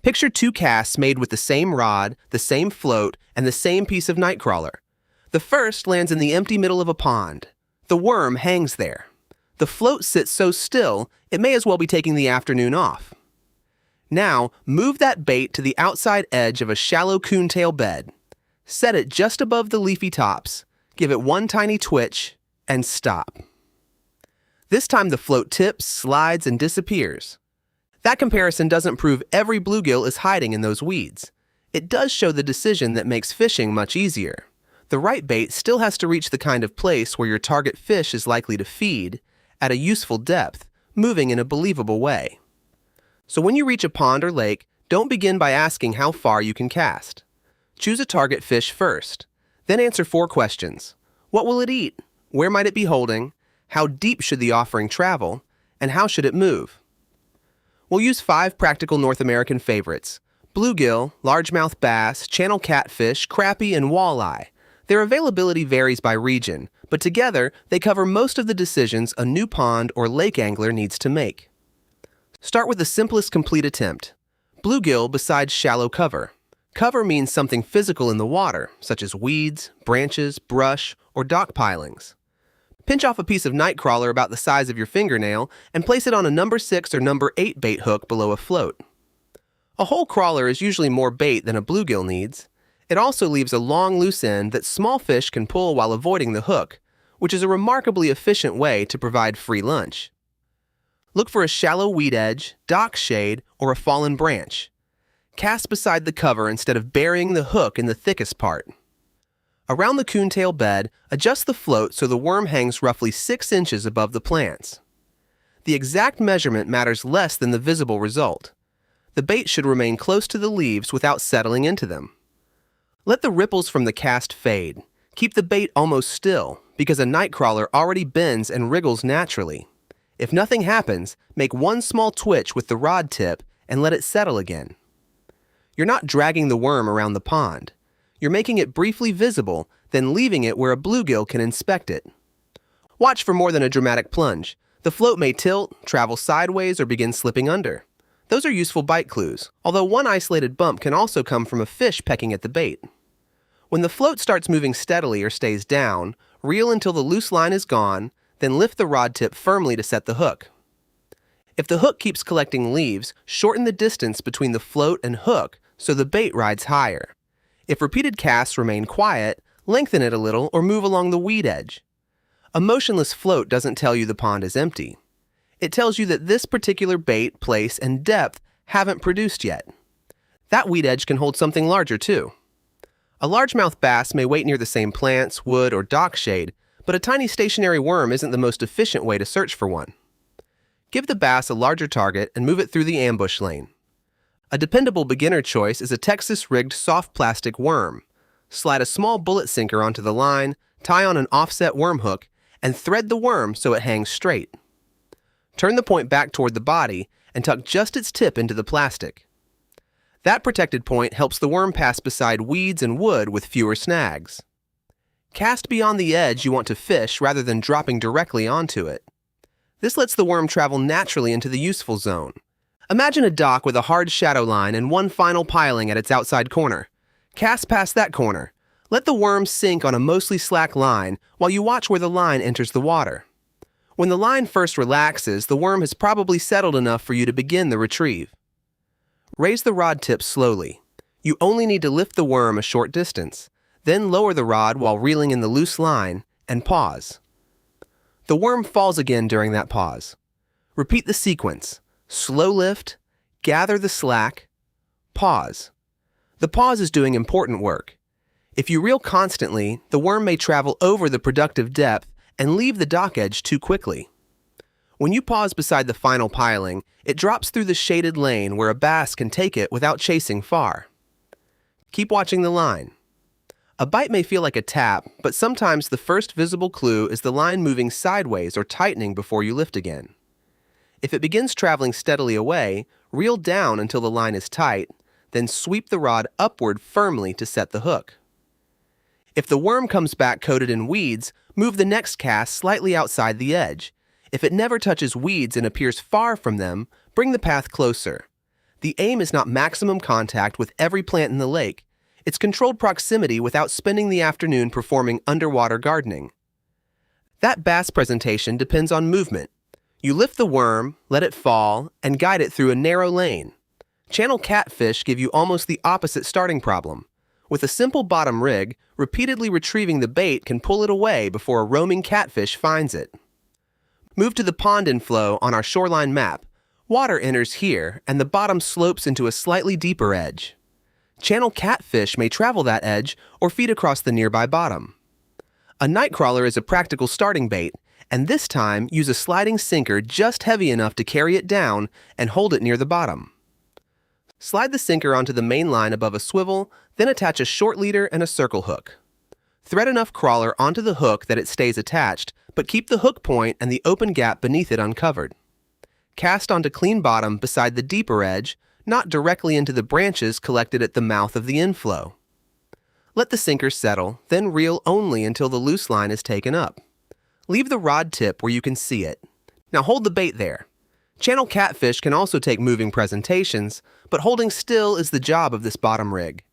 Picture two casts made with the same rod, the same float, and the same piece of nightcrawler. The first lands in the empty middle of a pond. The worm hangs there. The float sits so still, it may as well be taking the afternoon off. Now, move that bait to the outside edge of a shallow coontail bed. Set it just above the leafy tops, give it one tiny twitch, and stop. This time the float tips, slides, and disappears. That comparison doesn't prove every bluegill is hiding in those weeds. It does show the decision that makes fishing much easier. The right bait still has to reach the kind of place where your target fish is likely to feed, at a useful depth, moving in a believable way. So when you reach a pond or lake, don't begin by asking how far you can cast. Choose a target fish first. Then answer 4 questions. What will it eat? Where might it be holding? How deep should the offering travel? And how should it move? We'll use 5 practical North American favorites: bluegill, largemouth bass, channel catfish, crappie, and walleye. Their availability varies by region, but together they cover most of the decisions a new pond or lake angler needs to make. Start with the simplest complete attempt. Bluegill besides shallow cover. Cover means something physical in the water, such as weeds, branches, brush, or dock pilings. Pinch off a piece of nightcrawler about the size of your fingernail and place it on a number 6 or number 8 bait hook below a float. A whole crawler is usually more bait than a bluegill needs. It also leaves a long loose end that small fish can pull while avoiding the hook, which is a remarkably efficient way to provide free lunch. Look for a shallow weed edge, dock shade, or a fallen branch. Cast beside the cover instead of burying the hook in the thickest part. Around the coontail bed, adjust the float so the worm hangs roughly 6 inches above the plants. The exact measurement matters less than the visible result. The bait should remain close to the leaves without settling into them. Let the ripples from the cast fade. Keep the bait almost still, because a nightcrawler already bends and wriggles naturally. If nothing happens, make one small twitch with the rod tip and let it settle again. You're not dragging the worm around the pond. You're making it briefly visible, then leaving it where a bluegill can inspect it. Watch for more than a dramatic plunge. The float may tilt, travel sideways, or begin slipping under. Those are useful bite clues, although one isolated bump can also come from a fish pecking at the bait. When the float starts moving steadily or stays down, reel until the loose line is gone, then lift the rod tip firmly to set the hook. If the hook keeps collecting leaves, shorten the distance between the float and hook so the bait rides higher. If repeated casts remain quiet, lengthen it a little or move along the weed edge. A motionless float doesn't tell you the pond is empty. It tells you that this particular bait, place, and depth haven't produced yet. That weed edge can hold something larger too. A largemouth bass may wait near the same plants, wood, or dock shade, but a tiny stationary worm isn't the most efficient way to search for one. Give the bass a larger target and move it through the ambush lane. A dependable beginner choice is a Texas-rigged soft plastic worm. Slide a small bullet sinker onto the line, tie on an offset worm hook, and thread the worm so it hangs straight. Turn the point back toward the body and tuck just its tip into the plastic. That protected point helps the worm pass beside weeds and wood with fewer snags. Cast beyond the edge you want to fish rather than dropping directly onto it. This lets the worm travel naturally into the useful zone. Imagine a dock with a hard shadow line and one final piling at its outside corner. Cast past that corner. Let the worm sink on a mostly slack line while you watch where the line enters the water. When the line first relaxes, the worm has probably settled enough for you to begin the retrieve. Raise the rod tip slowly. You only need to lift the worm a short distance, then lower the rod while reeling in the loose line, and pause. The worm falls again during that pause. Repeat the sequence. Slow lift, gather the slack, pause. The pause is doing important work. If you reel constantly, the worm may travel over the productive depth and leave the dock edge too quickly. When you pause beside the final piling, it drops through the shaded lane where a bass can take it without chasing far. Keep watching the line. A bite may feel like a tap, but sometimes the first visible clue is the line moving sideways or tightening before you lift again. If it begins traveling steadily away, reel down until the line is tight, then sweep the rod upward firmly to set the hook. If the worm comes back coated in weeds, move the next cast slightly outside the edge. If it never touches weeds and appears far from them, bring the path closer. The aim is not maximum contact with every plant in the lake. It's controlled proximity without spending the afternoon performing underwater gardening. That bass presentation depends on movement. You lift the worm, let it fall, and guide it through a narrow lane. Channel catfish give you almost the opposite starting problem. With a simple bottom rig, repeatedly retrieving the bait can pull it away before a roaming catfish finds it. Move to the pond inflow on our shoreline map. Water enters here, and the bottom slopes into a slightly deeper edge. Channel catfish may travel that edge or feed across the nearby bottom. A nightcrawler is a practical starting bait, and this time use a sliding sinker just heavy enough to carry it down and hold it near the bottom. Slide the sinker onto the main line above a swivel, then attach a short leader and a circle hook. Thread enough crawler onto the hook that it stays attached, but keep the hook point and the open gap beneath it uncovered. Cast onto clean bottom beside the deeper edge, not directly into the branches collected at the mouth of the inflow. Let the sinker settle, then reel only until the loose line is taken up. Leave the rod tip where you can see it. Now hold the bait there. Channel catfish can also take moving presentations, but holding still is the job of this bottom rig.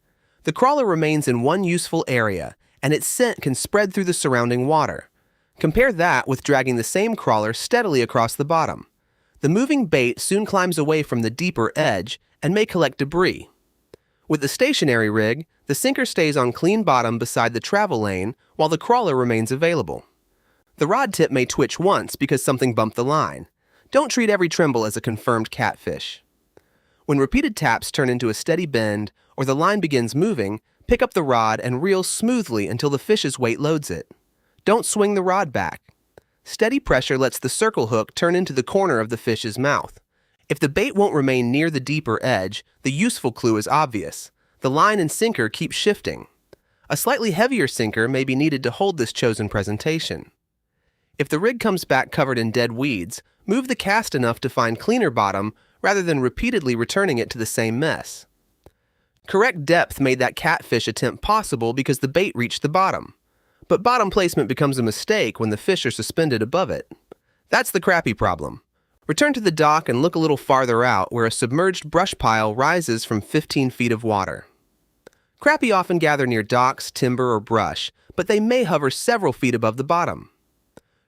The crawler remains in one useful area, and its scent can spread through the surrounding water. Compare that with dragging the same crawler steadily across the bottom. The moving bait soon climbs away from the deeper edge and may collect debris. With the stationary rig, the sinker stays on clean bottom beside the travel lane while the crawler remains available. The rod tip may twitch once because something bumped the line. Don't treat every tremble as a confirmed catfish. When repeated taps turn into a steady bend or the line begins moving, pick up the rod and reel smoothly until the fish's weight loads it. Don't swing the rod back. Steady pressure lets the circle hook turn into the corner of the fish's mouth. If the bait won't remain near the deeper edge, the useful clue is obvious. The line and sinker keep shifting. A slightly heavier sinker may be needed to hold this chosen presentation. If the rig comes back covered in dead weeds, move the cast enough to find cleaner bottom rather than repeatedly returning it to the same mess. Correct depth made that catfish attempt possible because the bait reached the bottom. But bottom placement becomes a mistake when the fish are suspended above it. That's the crappie problem. Return to the dock and look a little farther out where a submerged brush pile rises from 15 feet of water. Crappie often gather near docks, timber, or brush, but they may hover several feet above the bottom.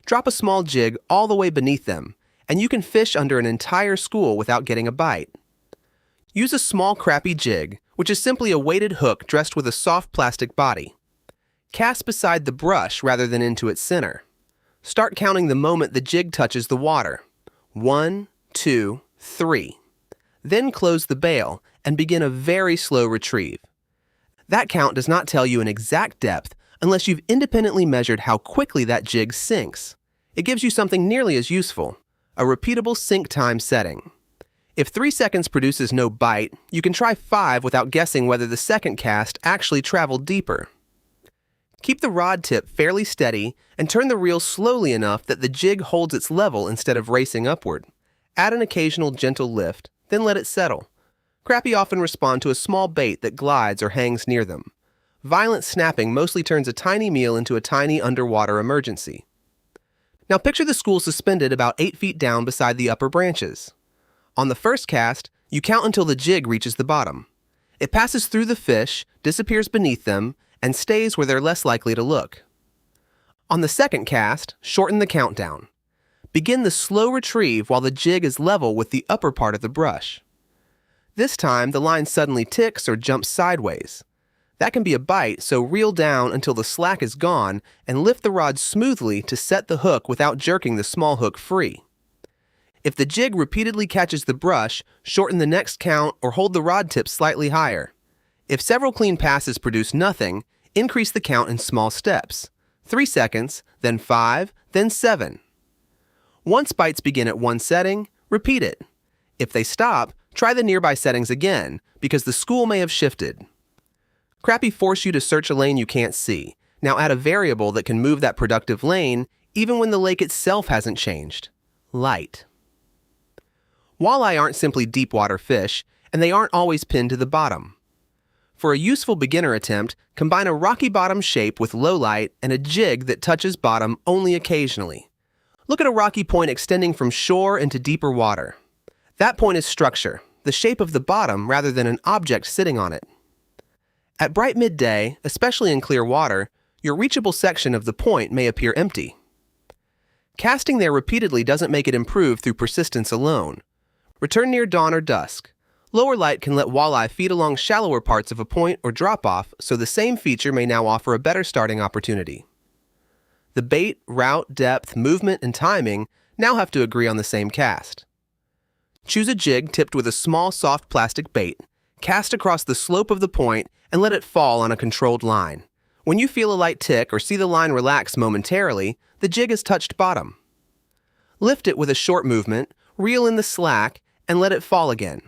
Drop a small jig all the way beneath them, and you can fish under an entire school without getting a bite. Use a small crappie jig, which is simply a weighted hook dressed with a soft plastic body. Cast beside the brush rather than into its center. Start counting the moment the jig touches the water. 1, 2, 3. Then close the bail and begin a very slow retrieve. That count does not tell you an exact depth unless you've independently measured how quickly that jig sinks. It gives you something nearly as useful, a repeatable sink time setting. If 3 seconds produces no bite, you can try 5 without guessing whether the second cast actually traveled deeper. Keep the rod tip fairly steady and turn the reel slowly enough that the jig holds its level instead of racing upward. Add an occasional gentle lift, then let it settle. Crappie often respond to a small bait that glides or hangs near them. Violent snapping mostly turns a tiny meal into a tiny underwater emergency. Now picture the school suspended about 8 feet down beside the upper branches. On the first cast, you count until the jig reaches the bottom. It passes through the fish, disappears beneath them, and stays where they're less likely to look. On the second cast, shorten the countdown. Begin the slow retrieve while the jig is level with the upper part of the brush. This time, the line suddenly ticks or jumps sideways. That can be a bite, so reel down until the slack is gone and lift the rod smoothly to set the hook without jerking the small hook free. If the jig repeatedly catches the brush, shorten the next count or hold the rod tip slightly higher. If several clean passes produce nothing, increase the count in small steps. 3 seconds, then 5, then 7. Once bites begin at one setting, repeat it. If they stop, try the nearby settings again, because the school may have shifted. Crappie force you to search a lane you can't see. Now add a variable that can move that productive lane even when the lake itself hasn't changed. Light. Walleye aren't simply deep water fish, and they aren't always pinned to the bottom. For a useful beginner attempt, combine a rocky bottom shape with low light and a jig that touches bottom only occasionally. Look at a rocky point extending from shore into deeper water. That point is structure. the shape of the bottom rather than an object sitting on it. At bright midday, especially in clear water, your reachable section of the point may appear empty. Casting there repeatedly doesn't make it improve through persistence alone. Return near dawn or dusk. Lower light can let walleye feed along shallower parts of a point or drop-off, so the same feature may now offer a better starting opportunity. The bait, route, depth, movement, and timing now have to agree on the same cast. Choose a jig tipped with a small, soft plastic bait, cast across the slope of the point, and let it fall on a controlled line. When you feel a light tick or see the line relax momentarily, the jig has touched bottom. Lift it with a short movement, reel in the slack, and let it fall again.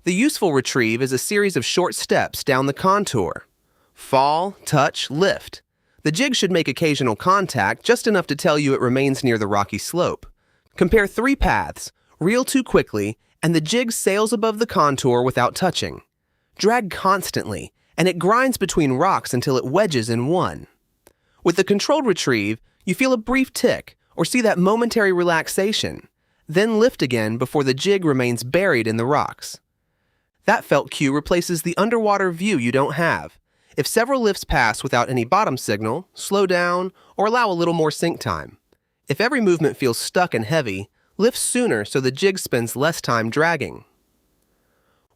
The useful retrieve is a series of short steps down the contour. Fall, touch, lift. The jig should make occasional contact, just enough to tell you it remains near the rocky slope. Compare 3 paths, reel too quickly, and the jig sails above the contour without touching. Drag constantly, and it grinds between rocks until it wedges in one. With the controlled retrieve, you feel a brief tick or see that momentary relaxation, then lift again before the jig remains buried in the rocks. That felt cue replaces the underwater view you don't have. If several lifts pass without any bottom signal, slow down or allow a little more sink time. If every movement feels stuck and heavy, lift sooner so the jig spends less time dragging.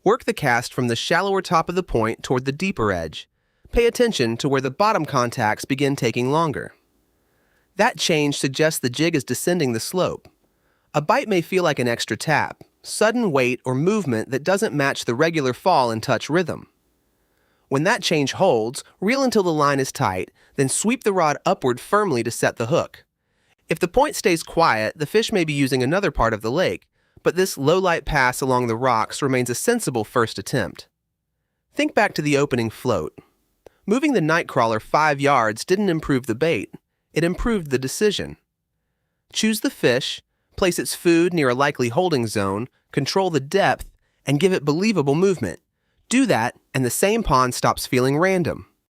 Work the cast from the shallower top of the point toward the deeper edge. Pay attention to where the bottom contacts begin taking longer. That change suggests the jig is descending the slope. A bite may feel like an extra tap, sudden weight or movement that doesn't match the regular fall and touch rhythm. When that change holds, reel until the line is tight, then sweep the rod upward firmly to set the hook. If the point stays quiet, the fish may be using another part of the lake, but this low-light pass along the rocks remains a sensible first attempt. Think back to the opening float. Moving the nightcrawler 5 yards didn't improve the bait, it improved the decision. Choose the fish, place its food near a likely holding zone, control the depth, and give it believable movement. Do that, and the same pond stops feeling random.